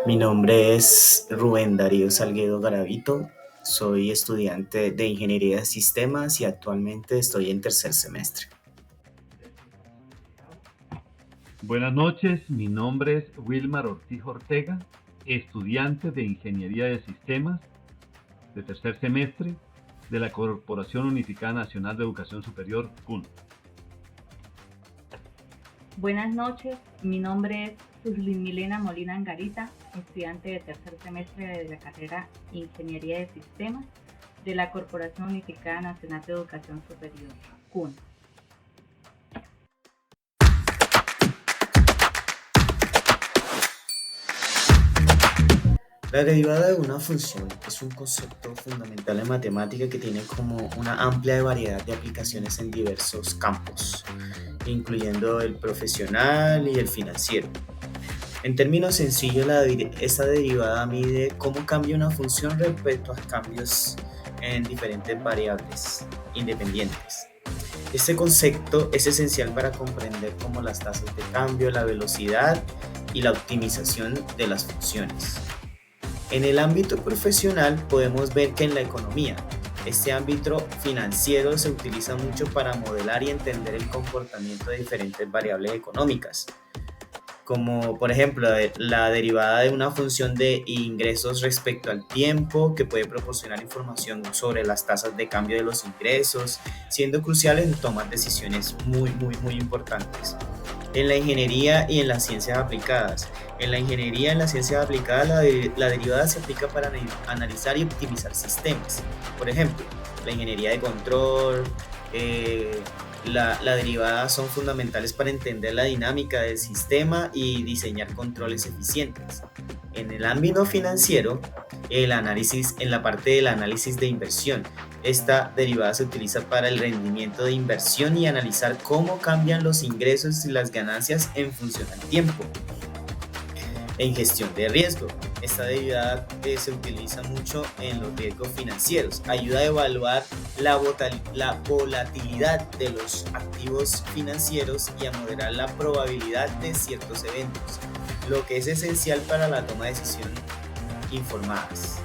Mi nombre es Rubén Darío Salguedo Garavito, soy estudiante de Ingeniería de Sistemas y actualmente estoy en tercer semestre. Buenas noches, mi nombre es Wilmar Ortiz Ortega, estudiante de Ingeniería de Sistemas de tercer semestre de la Corporación Unificada Nacional de Educación Superior, CUN. Buenas noches, mi nombre es Suslin Milena Molina Angarita, estudiante de tercer semestre de la carrera Ingeniería de Sistemas de la Corporación Unificada Nacional de Educación Superior, CUN. La derivada de una función es un concepto fundamental en matemática que tiene como una amplia variedad de aplicaciones en diversos campos, incluyendo el profesional y el financiero. En términos sencillos, esta derivada mide cómo cambia una función respecto a cambios en diferentes variables independientes. Este concepto es esencial para comprender cómo las tasas de cambio, la velocidad y la optimización de las funciones. En el ámbito profesional podemos ver que en la economía, este ámbito financiero se utiliza mucho para modelar y entender el comportamiento de diferentes variables económicas, como por ejemplo la derivada de una función de ingresos respecto al tiempo, que puede proporcionar información sobre las tasas de cambio de los ingresos, siendo crucial en tomar decisiones muy importantes. En la ingeniería y en las ciencias aplicadas. En la ingeniería y en las ciencias aplicadas, la derivada se aplica para analizar y optimizar sistemas. Por ejemplo, la ingeniería de control, la derivada son fundamentales para entender la dinámica del sistema y diseñar controles eficientes. En el ámbito financiero, en la parte del análisis de inversión, esta derivada se utiliza para el rendimiento de inversión y analizar cómo cambian los ingresos y las ganancias en función al tiempo. En gestión de riesgo, esta derivada se utiliza mucho en los riesgos financieros. Ayuda a evaluar la volatilidad de los activos financieros y a moderar la probabilidad de ciertos eventos, lo que es esencial para la toma de decisiones informadas.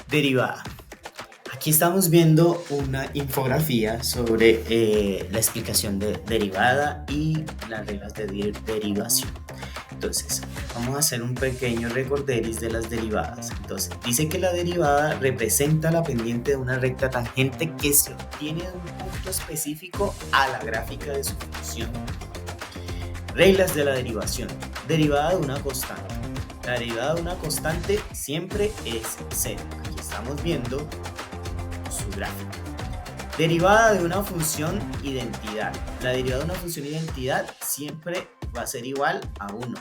Derivada. Aquí estamos viendo una infografía sobre la explicación de derivada y las reglas de derivación. Entonces, vamos a hacer un pequeño recorderis de las derivadas. Entonces, dice que la derivada representa la pendiente de una recta tangente que se obtiene de un punto específico a la gráfica de su función. Reglas de la derivación. Derivada de una constante. La derivada de una constante siempre es cero. Aquí estamos viendo su gráfico. Derivada de una función identidad. La derivada de una función identidad siempre va a ser igual a 1.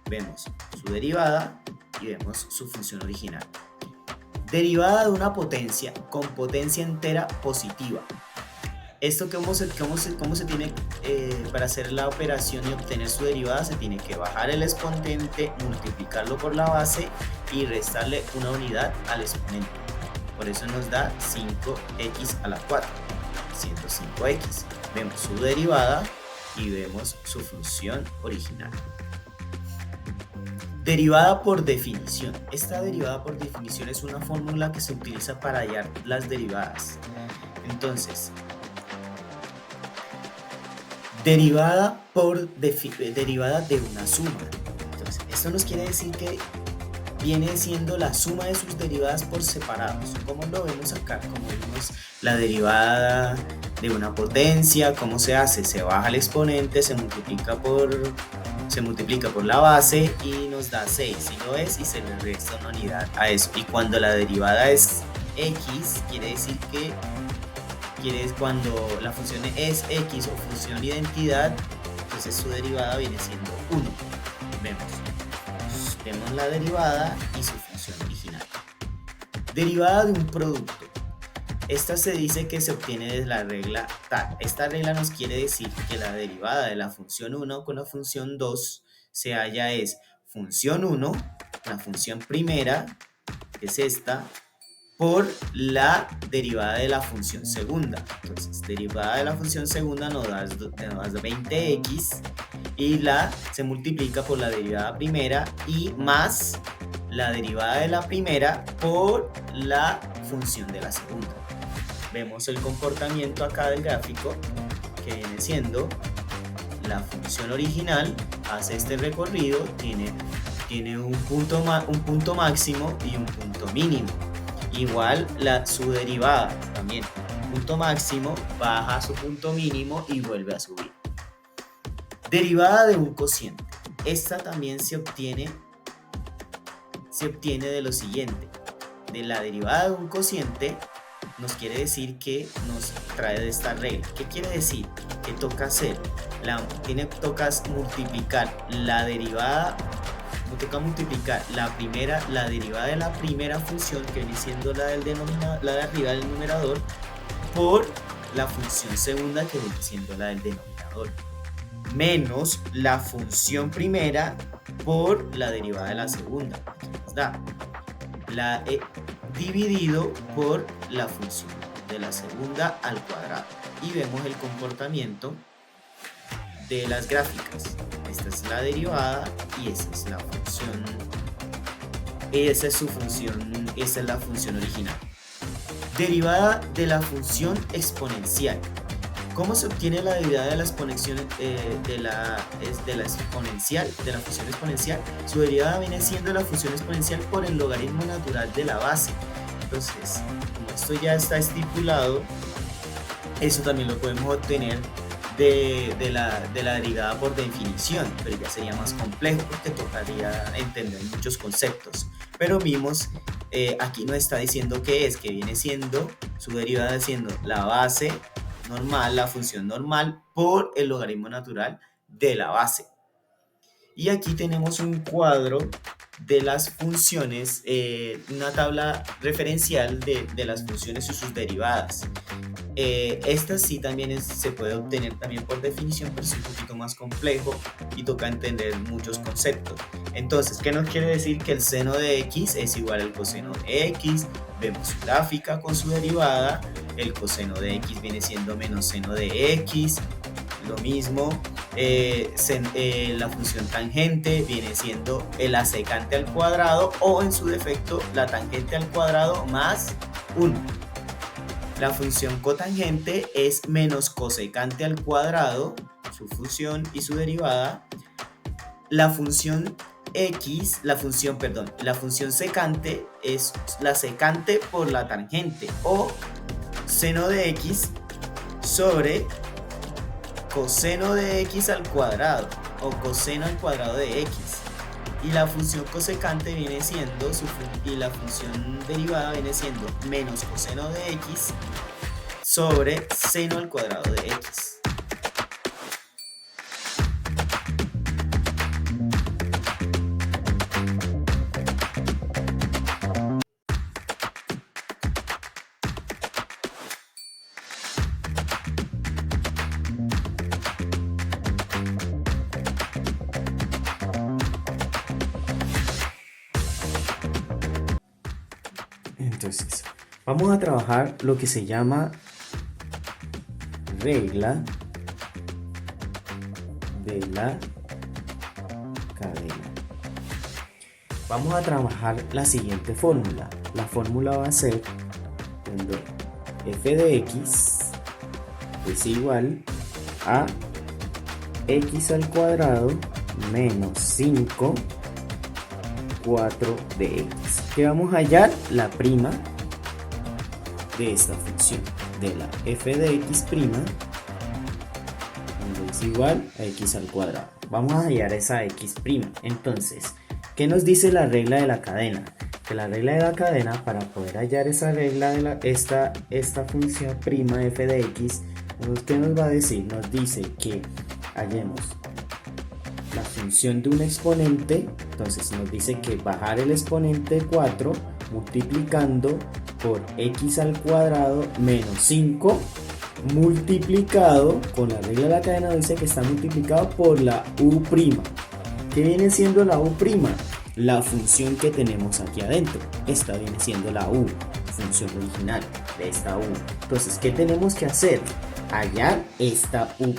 Vemos su derivada y vemos su función original. Derivada de una potencia con potencia entera positiva. Esto cómo se tiene para hacer la operación y obtener su derivada, se tiene que bajar el exponente, multiplicarlo por la base y restarle una unidad al exponente. Por eso nos da 5x a la 4, 105x. Vemos su derivada y vemos su función original. Derivada por definición. Esta derivada por definición es una fórmula que se utiliza para hallar las derivadas. Entonces, derivada de una suma. Entonces, esto nos quiere decir que viene siendo la suma de sus derivadas por separados. ¿Cómo lo vemos acá? Como vemos la derivada de una potencia, ¿cómo se hace? Se baja el exponente, se multiplica por la base y nos da 6, ¿sí lo es? Y se le resta una unidad a eso. Y cuando la derivada es x, quiere decir que cuando la función es x o función identidad, entonces su derivada viene siendo 1. Vemos la derivada y su función original. Derivada de un producto. Esta se dice que se obtiene de la regla tal. Esta regla nos quiere decir que la derivada de la función 1 con la función 2 se halla es función 1, la función primera, que es esta, por la derivada de la función segunda. Entonces, derivada de la función segunda nos da 20x y se multiplica por la derivada primera y más la derivada de la primera por la función de la segunda. Vemos el comportamiento acá del gráfico, que viene siendo la función original, hace este recorrido, tiene un punto máximo y un punto mínimo. Igual su derivada también, punto máximo, baja a su punto mínimo y vuelve a subir. Derivada de un cociente. Esta también se obtiene de lo siguiente. De la derivada de un cociente nos quiere decir que nos trae de esta regla. ¿Qué quiere decir? Que toca hacer, toca multiplicar la derivada. Toca multiplicar la derivada de la primera función, que viene siendo la de arriba del numerador, por la función segunda, que viene siendo la del denominador, menos la función primera por la derivada de la segunda, que nos da dividido por la función de la segunda al cuadrado. Y vemos el comportamiento de las gráficas. Esta es la derivada y esa es la función. Esa es su función, esa es la función original. Derivada de la función exponencial. ¿Cómo se obtiene la derivada de la exponencial, de la función exponencial? Su derivada viene siendo la función exponencial por el logaritmo natural de la base. Entonces, como esto ya está estipulado, eso también lo podemos obtener de la derivada por definición, pero ya sería más complejo porque tocaría entender muchos conceptos. Pero vimos, aquí nos está diciendo que viene siendo su derivada siendo la base normal, la función normal por el logaritmo natural de la base. Y aquí tenemos un cuadro de las funciones, una tabla referencial de las funciones y sus derivadas. Esta sí también se puede obtener también por definición, pero es un poquito más complejo y toca entender muchos conceptos. Entonces, ¿qué nos quiere decir? Que el seno de x es igual al coseno de x. Vemos su gráfica con su derivada. El coseno de x viene siendo menos seno de x. Lo mismo, la función tangente viene siendo la secante al cuadrado, o en su defecto la tangente al cuadrado más 1. La función cotangente es menos cosecante al cuadrado, su función y su derivada. La función secante es la secante por la tangente, o seno de x sobre coseno de x al cuadrado, o coseno al cuadrado de x. Y la función cosecante viene siendo y la función derivada viene siendo menos coseno de x sobre seno al cuadrado de x. Entonces, vamos a trabajar lo que se llama regla de la cadena. Vamos a trabajar la siguiente fórmula. La fórmula va a ser donde f de x es igual a x al cuadrado menos 5 4 de x. Que vamos a hallar la prima de esta función, de la f de x prima, donde es igual a x al cuadrado. Vamos a hallar esa x prima. Entonces, ¿qué nos dice la regla de la cadena? Que la regla de la cadena, para poder hallar esa regla de esta función prima f de x, ¿qué nos va a decir? Nos dice que hallemos la función de un exponente. Entonces nos dice que bajar el exponente 4 multiplicando por x al cuadrado menos 5 multiplicado con la regla de la cadena, dice que está multiplicado por la u'. ¿Qué viene siendo la u'? La función que tenemos aquí adentro. Esta viene siendo la u. función original de esta u. Entonces, ¿qué tenemos que hacer? Hallar esta u'.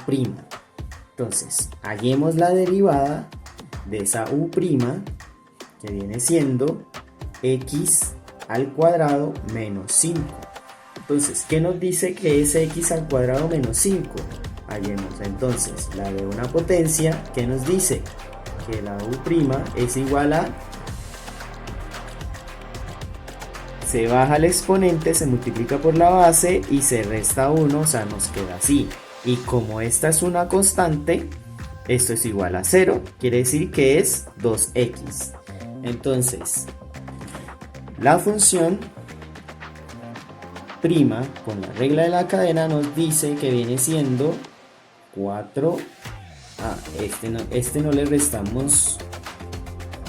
Entonces, hallemos la derivada de esa u', que viene siendo x al cuadrado menos 5. Entonces, ¿qué nos dice que es x al cuadrado menos 5? Hallemos entonces la de una potencia, que nos dice que la u' es igual a, se baja el exponente, se multiplica por la base y se resta 1, o sea, nos queda así. Y como esta es una constante, esto es igual a 0, quiere decir que es 2x. Entonces, la función prima con la regla de la cadena nos dice que viene siendo 4.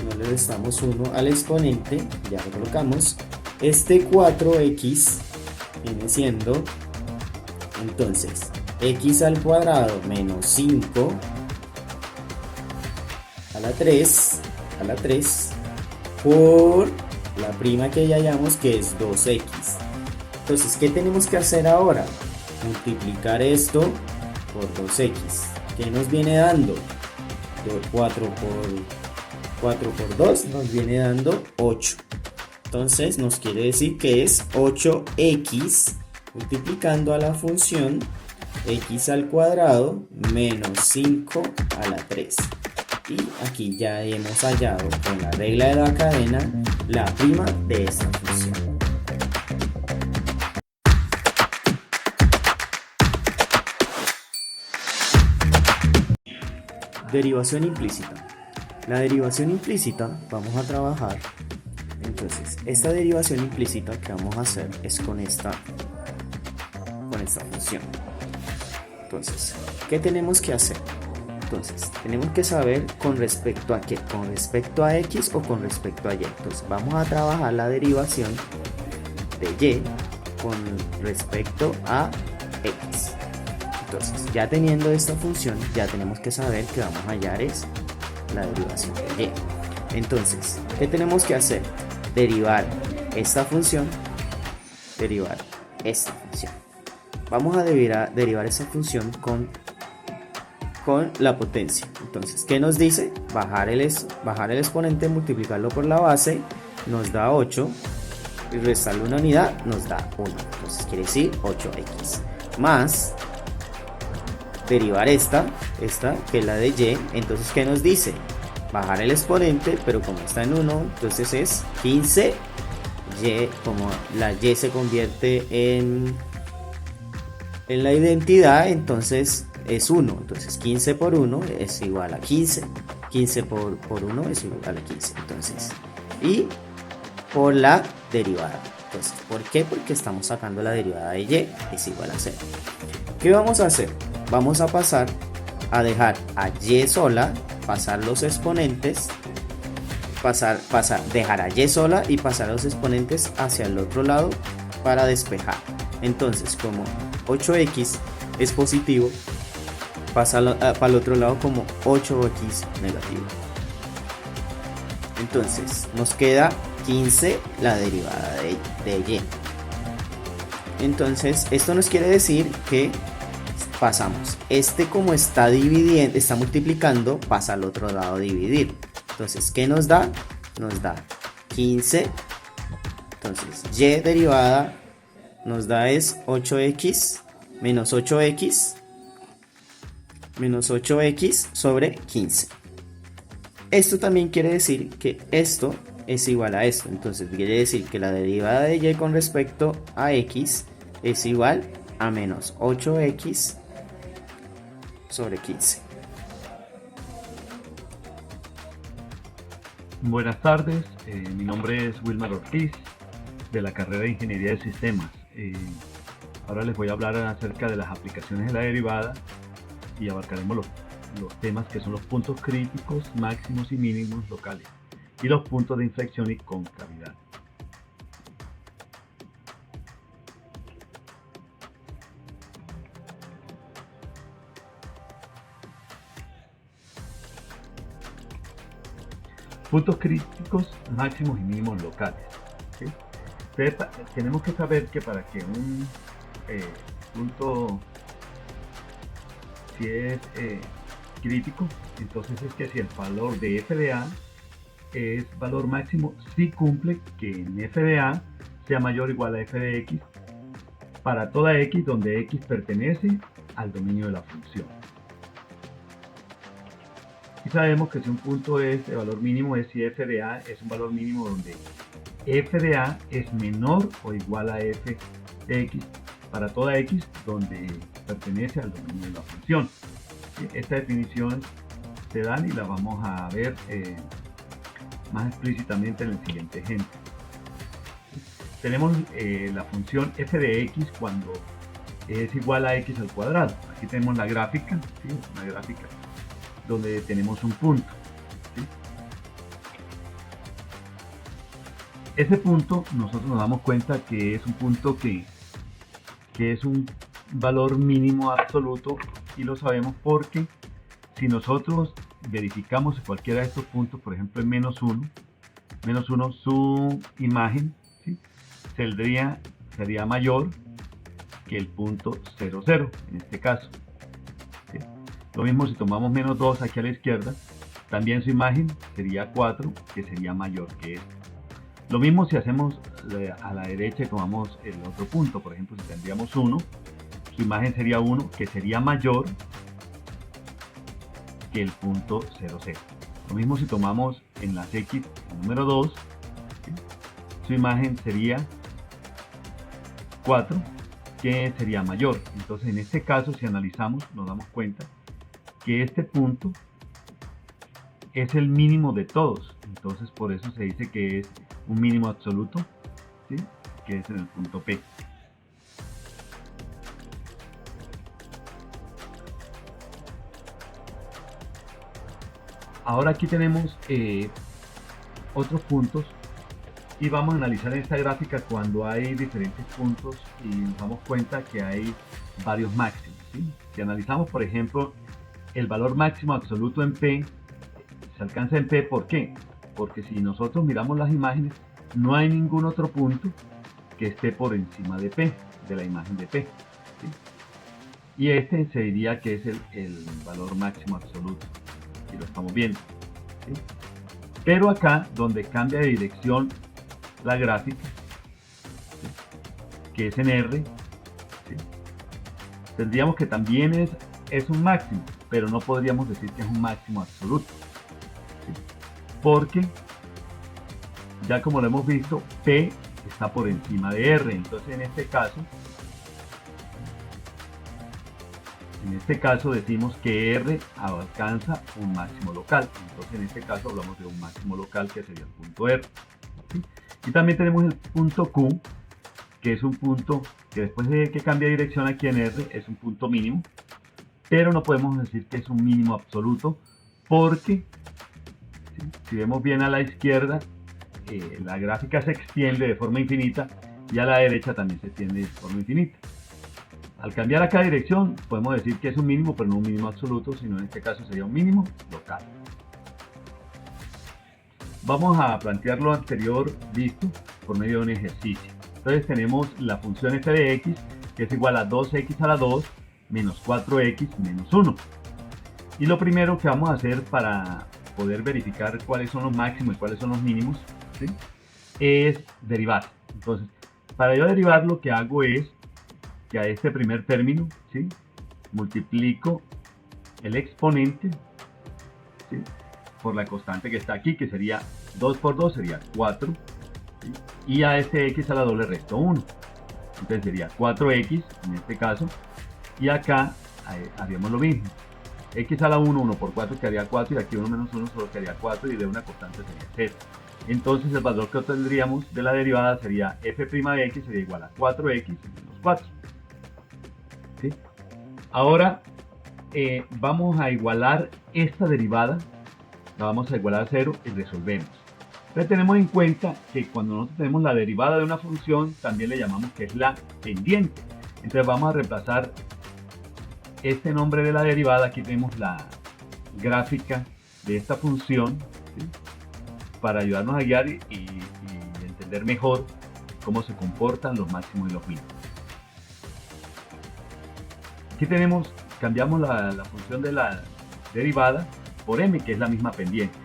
No le restamos 1 al exponente, ya lo colocamos. Este 4x viene siendo entonces x al cuadrado menos 5 a la 3 por la prima que ya hallamos, que es 2x. Entonces, ¿qué tenemos que hacer ahora? Multiplicar esto por 2x. ¿Qué nos viene dando? 4 por 2 nos viene dando 8. Entonces nos quiere decir que es 8x multiplicando a la función x al cuadrado menos 5 a la 3. Y aquí ya hemos hallado con la regla de la cadena la prima de esta función. Derivación implícita. La derivación implícita vamos a trabajar. Entonces, esta derivación implícita que vamos a hacer es con esta función. Entonces, ¿qué tenemos que hacer? Entonces, tenemos que saber con respecto a qué, con respecto a x o con respecto a y. Entonces, vamos a trabajar la derivación de y con respecto a x. Entonces, ya teniendo esta función, ya tenemos que saber que vamos a hallar es la derivación de y. Entonces, ¿qué tenemos que hacer? Derivar esta función, derivar esta función. Vamos a derivar esta función con la potencia. Entonces, ¿qué nos dice? Bajar el exponente, multiplicarlo por la base, nos da 8, y restarle una unidad, nos da 1. Entonces, quiere decir 8x. Más derivar esta que es la de y. Entonces, ¿qué nos dice? Bajar el exponente, pero como está en 1, entonces es 15. Y, como la y se convierte en la identidad, entonces es 1. Entonces 15 por 1 es igual a 15. 15 por 1 es igual a 15. Entonces, y por la derivada. Entonces, ¿por qué? Porque estamos sacando la derivada de y es igual a 0. ¿Qué vamos a hacer? Vamos a pasar a dejar a y sola, pasar los exponentes, dejar a y sola y pasar los exponentes hacia el otro lado para despejar. Entonces, como 8x es positivo, pasa para el otro lado como 8x negativo. Entonces, nos queda 15 la derivada de y. Entonces, esto nos quiere decir que pasamos, como está dividiendo, está multiplicando, pasa al otro lado a dividir. Entonces, ¿qué nos da? Nos da 15. Entonces, y derivada nos da es 8x menos 8x sobre 15. Esto también quiere decir que esto es igual a esto. Entonces, quiere decir que la derivada de y con respecto a x es igual a menos 8x sobre 15. Buenas tardes, mi nombre es Wilmar Ortiz, de la carrera de Ingeniería de Sistemas. Ahora les voy a hablar acerca de las aplicaciones de la derivada y abarcaremos los temas que son los puntos críticos, máximos y mínimos locales y los puntos de inflexión y concavidad. Puntos críticos, máximos y mínimos locales. ¿Sí? Entonces, tenemos que saber que para que un punto, si es crítico, entonces es que si el valor de f de a es valor máximo, si cumple que en f de a sea mayor o igual a f de x para toda x donde x pertenece al dominio de la función. Y sabemos que si un punto es de valor mínimo es si f de a es un valor mínimo donde f de a es menor o igual a f de x para toda x donde pertenece al dominio de la función. Esta definición se dan y la vamos a ver más explícitamente en el siguiente ejemplo. Tenemos la función f de x cuando es igual a x al cuadrado. Aquí tenemos la gráfica, ¿sí? Una gráfica donde tenemos un punto, ¿sí? Ese punto nosotros nos damos cuenta que es un punto que es un valor mínimo absoluto, y lo sabemos porque si nosotros verificamos cualquiera de estos puntos, por ejemplo en menos 1, su imagen, ¿sí? sería mayor que el punto 0, 0 en este caso, ¿sí? Lo mismo si tomamos menos 2 aquí a la izquierda, también su imagen sería 4, que sería mayor que esto. Lo mismo si hacemos a la derecha y tomamos el otro punto, por ejemplo si tendríamos 1, su imagen sería 1, que sería mayor que el punto 0, 0. Lo mismo si tomamos en las x el número 2, ¿sí? Su imagen sería 4, que sería mayor. Entonces en este caso, si analizamos, nos damos cuenta que este punto es el mínimo de todos. Entonces por eso se dice que es un mínimo absoluto, ¿sí? Que es en el punto P. Ahora aquí tenemos otros puntos y vamos a analizar en esta gráfica cuando hay diferentes puntos y nos damos cuenta que hay varios máximos, ¿sí? Si analizamos, por ejemplo, el valor máximo absoluto en P, se alcanza en P, ¿por qué? Porque si nosotros miramos las imágenes, no hay ningún otro punto que esté por encima de P, de la imagen de P, ¿sí? Y este se diría que es el valor máximo absoluto, y lo estamos viendo, ¿sí? Pero acá, donde cambia de dirección la gráfica, ¿sí? Que es en R, ¿sí? Tendríamos que también es un máximo, pero no podríamos decir que es un máximo absoluto, ¿sí? Porque ya como lo hemos visto, P está por encima de R. Entonces en este caso decimos que R alcanza un máximo local. Entonces en este caso hablamos de un máximo local que sería el punto R, ¿sí? Y también tenemos el punto Q, que es un punto que después de que cambia de dirección aquí en R es un punto mínimo, pero no podemos decir que es un mínimo absoluto porque, ¿sí? Si vemos bien a la izquierda, la gráfica se extiende de forma infinita y a la derecha también se extiende de forma infinita. Al cambiar acá de dirección podemos decir que es un mínimo, pero no un mínimo absoluto, sino en este caso sería un mínimo local. Vamos a plantear lo anterior visto por medio de un ejercicio. Entonces tenemos la función f de x, que es igual a 2x a la 2 menos 4x menos 1. Y lo primero que vamos a hacer para poder verificar cuáles son los máximos y cuáles son los mínimos, ¿sí? Es derivar. Entonces, para yo derivar, lo que hago es que a este primer término, ¿sí? Multiplico el exponente, ¿sí? Por la constante que está aquí, que sería 2 por 2 sería 4, ¿sí? Y a este x a la 2 le resto 1. Entonces sería 4x en este caso, y acá haríamos lo mismo. X a la 1, 1 por 4 quedaría 4, y aquí 1 menos 1 solo quedaría 4, y de una constante sería 0. Entonces el valor que obtendríamos de la derivada sería f' de x sería igual a 4x menos 4. ¿Sí? Ahora vamos a igualar esta derivada, la vamos a igualar a 0 y resolvemos. Entonces tenemos en cuenta que cuando nosotros tenemos la derivada de una función, también le llamamos que es la pendiente. Entonces vamos a reemplazar este nombre de la derivada. Aquí tenemos la gráfica de esta función, ¿sí? Para ayudarnos a guiar y entender mejor cómo se comportan los máximos y los mínimos. Aquí cambiamos la función de la derivada por m, que es la misma pendiente.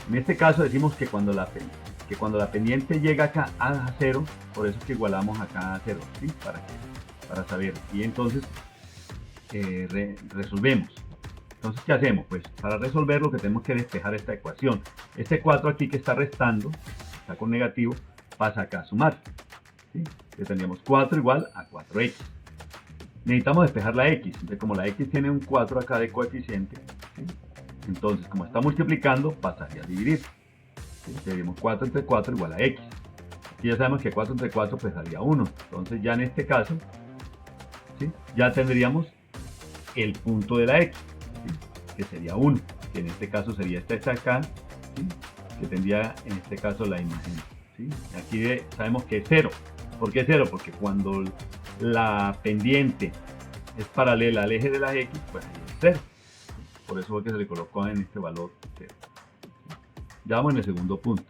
En este caso decimos que cuando la pendiente llega acá a 0, por eso es que igualamos acá a 0, ¿sí? Para saber. Y entonces resolvemos. Entonces, ¿qué hacemos? Pues para resolver lo que tenemos que despejar esta ecuación. Este 4 aquí que está restando, está con negativo, pasa acá a sumar, ¿sí? Que tendríamos 4 igual a 4x. Necesitamos despejar la x. Entonces, como la x tiene un 4 acá de coeficiente, ¿sí? Entonces, como está multiplicando, pasaría a dividir. ¿Sí? Tenemos 4 entre 4 igual a x. Aquí ya sabemos que 4 entre 4 pues daría 1. Entonces, ya en este caso, ¿sí? Ya tendríamos el punto de la x, ¿sí? Que sería 1, que en este caso sería esta acá, ¿sí? Que tendría en este caso la imagen, ¿sí? Aquí sabemos que es 0. ¿Por qué 0? Porque cuando la pendiente es paralela al eje de la x, pues ahí es 0. Por eso es que se le colocó en este valor 0. Ya vamos en el segundo punto.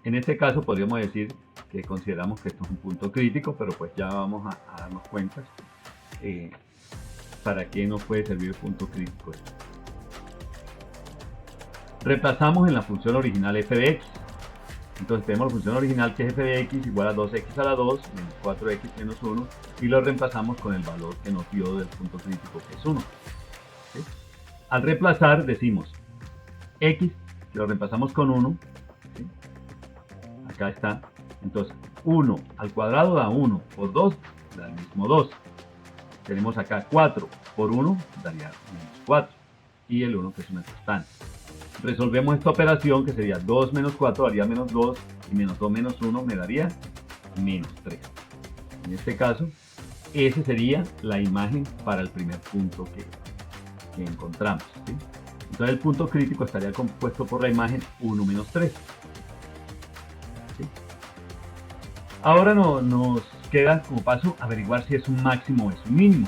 En este caso podríamos decir que consideramos que esto es un punto crítico, pero pues ya vamos a darnos cuenta para qué nos puede servir el punto crítico. Reemplazamos en la función original f de x. Entonces tenemos la función original que es f de x igual a 2x a la 2 menos 4x menos 1, y lo reemplazamos con el valor que nos dio del punto crítico, que es 1. ¿Sí? Al reemplazar decimos x, que lo reemplazamos con 1, ¿sí? Acá está. Entonces 1 al cuadrado da 1, por 2 da el mismo 2. Tenemos acá 4 por 1 daría menos 4, y el 1 que es una constante. Resolvemos esta operación, que sería 2 menos 4 daría menos 2, y menos 2 menos 1 me daría menos 3. En este caso, esa sería la imagen para el primer punto que encontramos, ¿sí? Entonces el punto crítico estaría compuesto por la imagen 1 menos 3. ¿Sí? Ahora nos queda como paso averiguar si es un máximo o es un mínimo.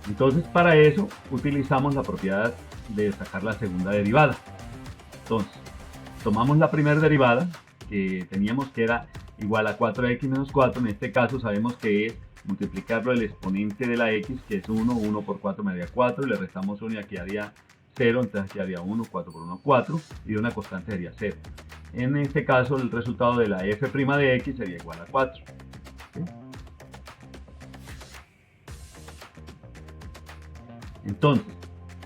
Entonces, para eso utilizamos la propiedad de sacar la segunda derivada. Entonces, tomamos la primera derivada que teníamos, que era igual a 4x menos 4. En este caso sabemos que es multiplicarlo el exponente de la x, que es 1. 1 por 4 me daría 4, y le restamos 1 y aquí haría 0, entonces aquí haría 1, 4 por 1, 4, y de una constante sería 0. En este caso el resultado de la f' de x sería igual a 4. ¿Sí? Entonces,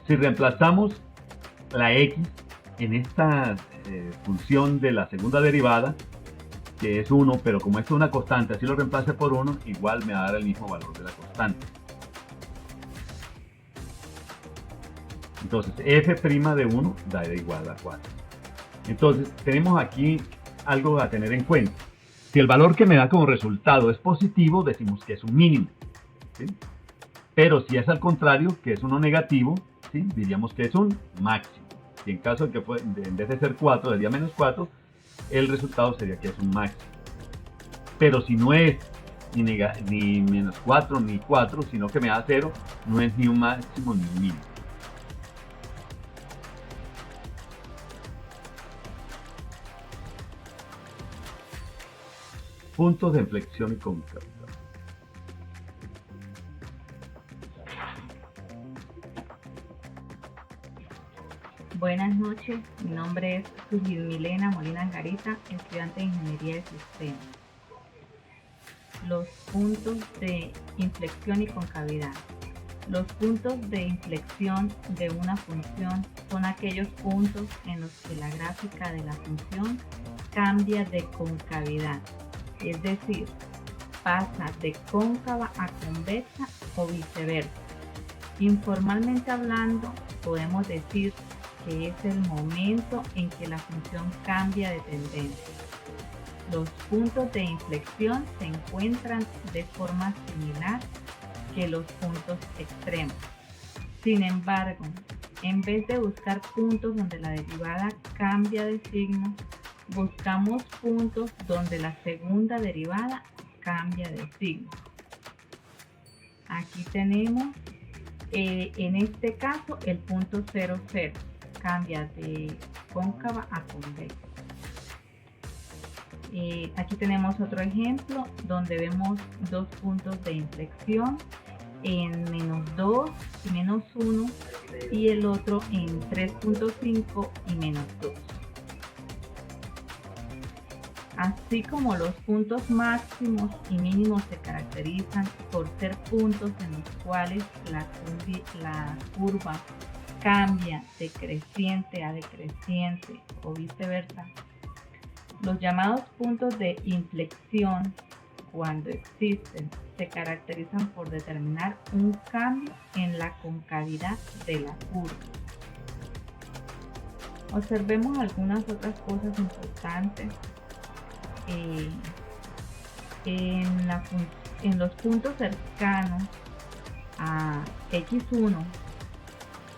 si reemplazamos la x en esta función de la segunda derivada, que es 1, pero como esto es una constante, así lo reemplace por 1, igual me va a dar el mismo valor de la constante. Entonces, f' de 1 da igual a 4. Entonces, tenemos aquí algo a tener en cuenta. Si el valor que me da como resultado es positivo, decimos que es un mínimo, ¿sí? Pero si es al contrario, que es uno negativo, ¿sí? Diríamos que es un máximo. Y en caso de que en vez de ser 4, sería menos 4, el resultado sería que es un máximo. Pero si no es ni menos 4 ni 4, sino que me da 0, no es ni un máximo ni un mínimo. Puntos de inflexión y concavidad. Buenas noches, mi nombre es Milena Molina Angarita, estudiante de Ingeniería de Sistemas. Los puntos de inflexión y concavidad. Los puntos de inflexión de una función son aquellos puntos en los que la gráfica de la función cambia de concavidad, es decir, pasa de cóncava a convexa o viceversa. Informalmente hablando, podemos decir que es el momento en que la función cambia de tendencia. Los puntos de inflexión se encuentran de forma similar que los puntos extremos. Sin embargo, en vez de buscar puntos donde la derivada cambia de signo, buscamos puntos donde la segunda derivada cambia de signo. Aquí tenemos, en este caso, el punto 0, 0. Cambia de cóncava a convexa. Aquí tenemos otro ejemplo donde vemos dos puntos de inflexión en -2 y -1 y el otro en 3.5 y -2. Así como los puntos máximos y mínimos se caracterizan por ser puntos en los cuales la curva cambia de creciente a decreciente o viceversa, los llamados puntos de inflexión, cuando existen, se caracterizan por determinar un cambio en la concavidad de la curva. Observemos algunas otras cosas importantes. En los puntos cercanos a x1,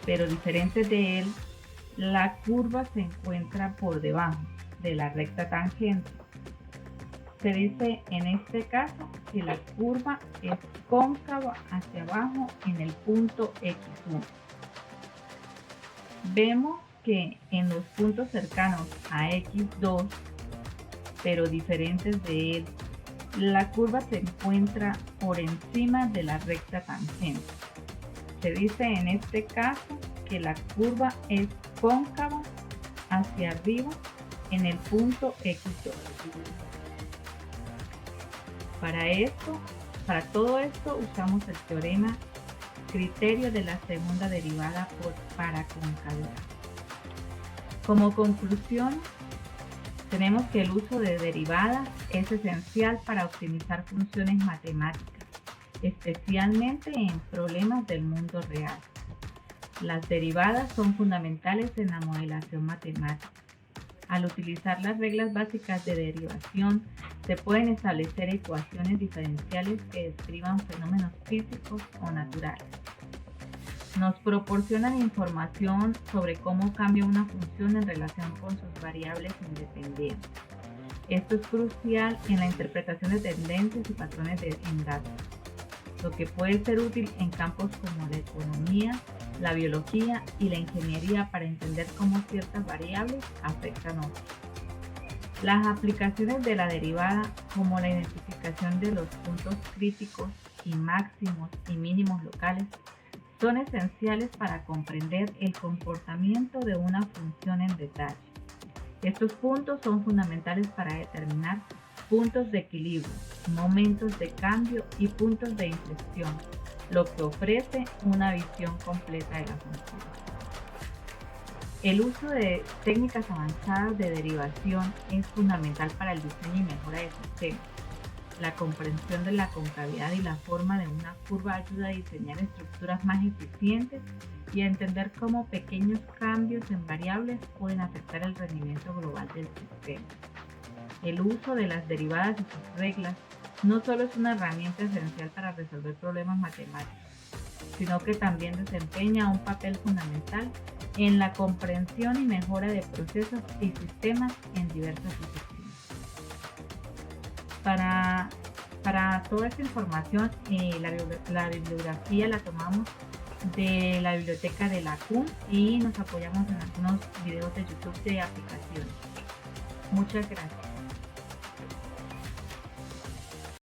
pero diferentes de él, la curva se encuentra por debajo de la recta tangente. Se dice en este caso que la curva es cóncava hacia abajo en el punto x1. Vemos que en los puntos cercanos a x2, pero diferentes de él, la curva se encuentra por encima de la recta tangente. Se dice en este caso que la curva es cóncava hacia arriba en el punto x2. Para todo esto usamos el teorema criterio de la segunda derivada por paraconcavidad. Como conclusión, tenemos que el uso de derivadas es esencial para optimizar funciones matemáticas, especialmente en problemas del mundo real. Las derivadas son fundamentales en la modelación matemática. Al utilizar las reglas básicas de derivación, se pueden establecer ecuaciones diferenciales que describan fenómenos físicos o naturales. Nos proporcionan información sobre cómo cambia una función en relación con sus variables independientes. Esto es crucial en la interpretación de tendencias y patrones en datos, lo que puede ser útil en campos como la economía, la biología y la ingeniería para entender cómo ciertas variables afectan a otras. Las aplicaciones de la derivada, como la identificación de los puntos críticos y máximos y mínimos locales, son esenciales para comprender el comportamiento de una función en detalle. Estos puntos son fundamentales para determinar puntos de equilibrio, momentos de cambio y puntos de inflexión, lo que ofrece una visión completa de la función. El uso de técnicas avanzadas de derivación es fundamental para el diseño y mejora de sistemas. La comprensión de la concavidad y la forma de una curva ayuda a diseñar estructuras más eficientes y a entender cómo pequeños cambios en variables pueden afectar el rendimiento global del sistema. El uso de las derivadas y sus reglas no solo es una herramienta esencial para resolver problemas matemáticos, sino que también desempeña un papel fundamental en la comprensión y mejora de procesos y sistemas en diversas disciplinas. Para toda esta información, la bibliografía la tomamos de la biblioteca de la CUN y nos apoyamos en algunos videos de YouTube de aplicaciones. Muchas gracias.